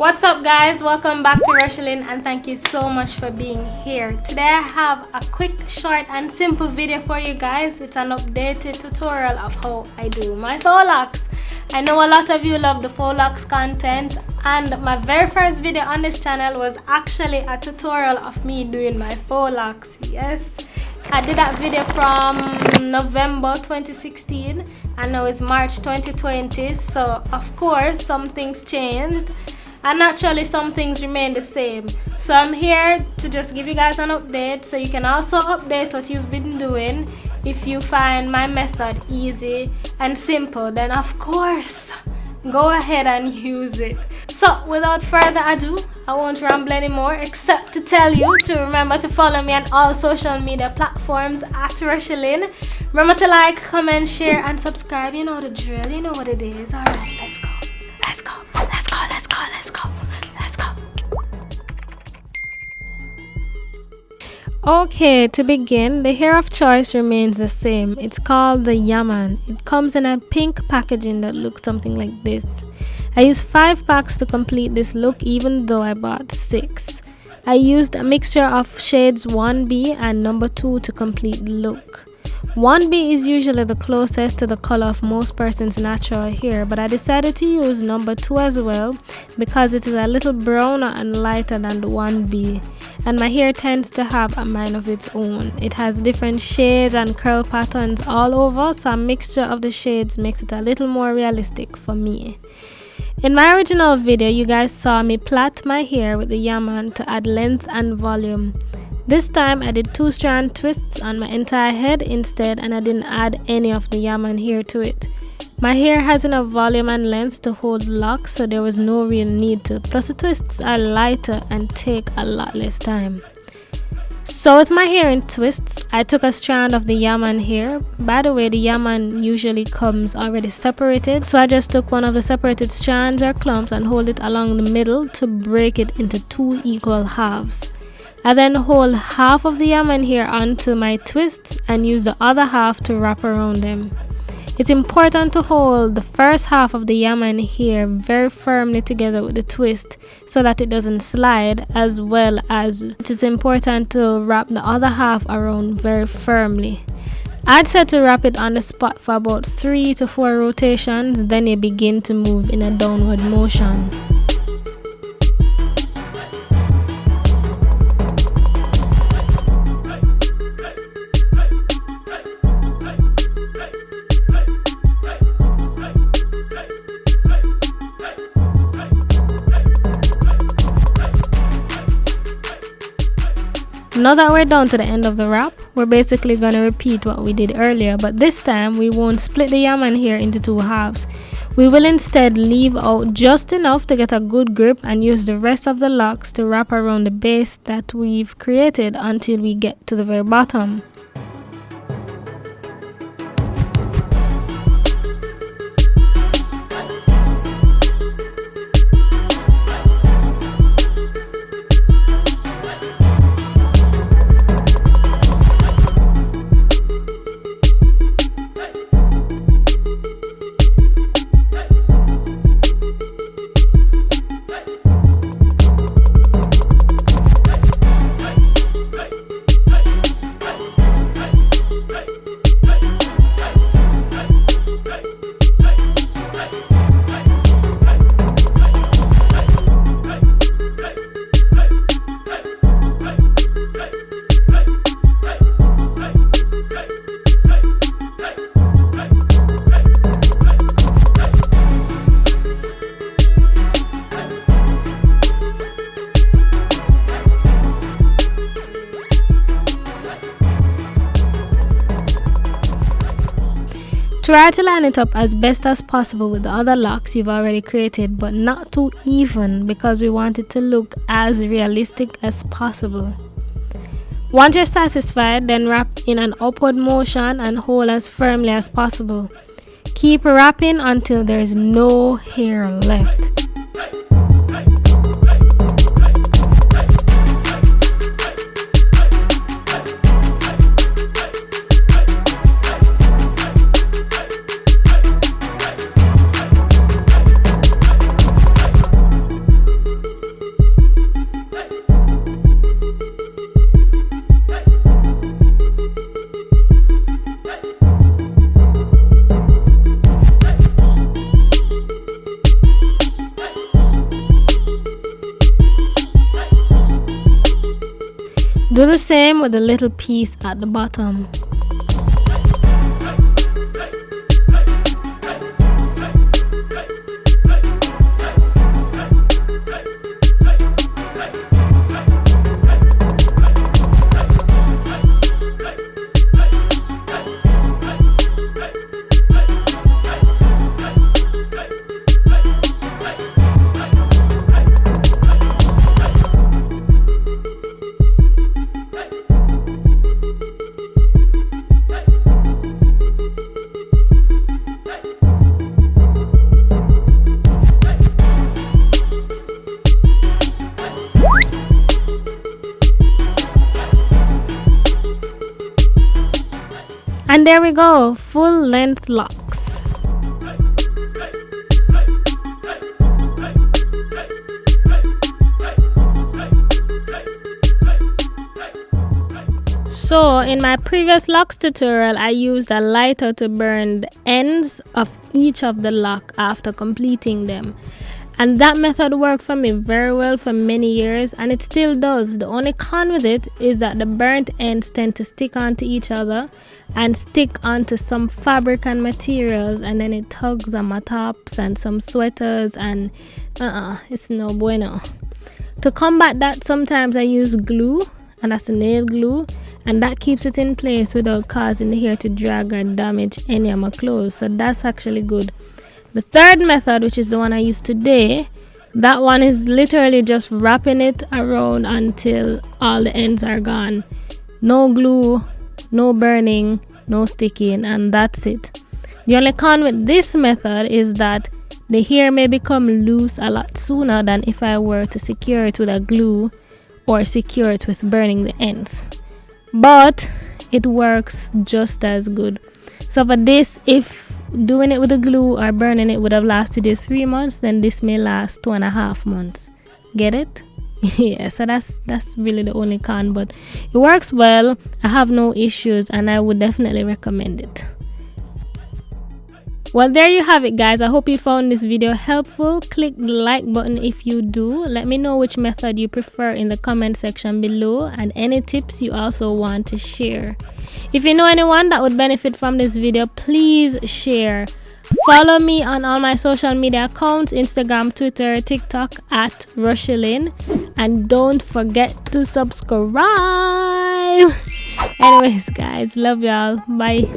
What's up guys, welcome back to Rochelyn and thank you so much for being here. Today I have a quick, short and simple video for you guys. It's an updated tutorial of how I do my faux locks. I know a lot of you love the faux locks content, and my very first video on this channel was actually a tutorial of me doing my faux locks. Yes, I did that video from November 2016 and now it's March 2020, so of course some things changed. And naturally some things remain the same. So I'm here to just give you guys an update so you can also update what you've been doing. If you find my method easy and simple, then of course go ahead and use it. So without further ado, I won't ramble anymore except to tell you to remember to follow me on all social media platforms at Rochelyn. Remember to like, comment, share and subscribe. You know the drill, you know what it is. Alright, let's go. Let's go. Let's go. Let's go. Let's go. Let's go. Okay, to begin, the hair of choice remains the same. It's called the Yaman. It comes in a pink packaging that looks something like this. I used 5 packs to complete this look, even though I bought 6. I used a mixture of shades 1B and number 2 to complete the look. 1B is usually the closest to the color of most person's natural hair, but I decided to use number 2 as well because it is a little browner and lighter than the 1B, and my hair tends to have a mind of its own. It has different shades and curl patterns all over, so a mixture of the shades makes it a little more realistic for me. In my original video, you guys saw me plait my hair with the Yaman to add length and volume. This time I did 2-strand twists on my entire head instead, and I didn't add any of the Yaman hair to it. My hair has enough volume and length to hold locks, so there was no real need to. Plus the twists are lighter and take a lot less time. So with my hair in twists, I took a strand of the Yaman hair. By the way, the Yaman usually comes already separated, so I just took one of the separated strands or clumps and hold it along the middle to break it into 2 equal halves. I then hold half of the Yaman hair onto my twists and use the other half to wrap around them. It's important to hold the first half of the Yaman hair very firmly together with the twist so that it doesn't slide, as well as it is important to wrap the other half around very firmly. I'd said to wrap it on the spot for about 3 to 4 rotations, then you begin to move in a downward motion. Now that we're down to the end of the wrap, we're basically going to repeat what we did earlier, but this time we won't split the Yaman hair into 2 halves. We will instead leave out just enough to get a good grip and use the rest of the locks to wrap around the base that we've created until we get to the very bottom. Try to line it up as best as possible with the other locks you've already created, but not too even because we want it to look as realistic as possible. Once you're satisfied, then wrap in an upward motion and hold as firmly as possible. Keep wrapping until there is no hair left. Do the same with the little piece at the bottom. And there we go, full length locks. So in my previous locks tutorial, I used a lighter to burn the ends of each of the lock after completing them. And that method worked for me very well for many years, and it still does. The only con with it is that the burnt ends tend to stick onto each other and stick onto some fabric and materials, and then it tugs on my tops and some sweaters, and it's no bueno. To combat that, sometimes I use glue, and that's nail glue, and that keeps it in place without causing the hair to drag or damage any of my clothes, so that's actually good. The third method, which is the one I use today, that one is literally just wrapping it around until all the ends are gone. No glue, no burning, no sticking, and that's it. The only con with this method is that the hair may become loose a lot sooner than if I were to secure it with a glue or secure it with burning the ends. But it works just as good. So for this, if doing it with a glue or burning it would have lasted you 3 months, then this may last 2.5 months. Get it? Yeah, so that's really the only con, but it works well. I have no issues, and I would definitely recommend it. Well, there you have it, guys. I hope you found this video helpful. Click the like button if you do. Let me know which method you prefer in the comment section below, and any tips you also want to share. If you know anyone that would benefit from this video, please share. Follow me on all my social media accounts, Instagram, Twitter, TikTok at Rushelin, and don't forget to subscribe. Anyways, guys, love y'all. Bye.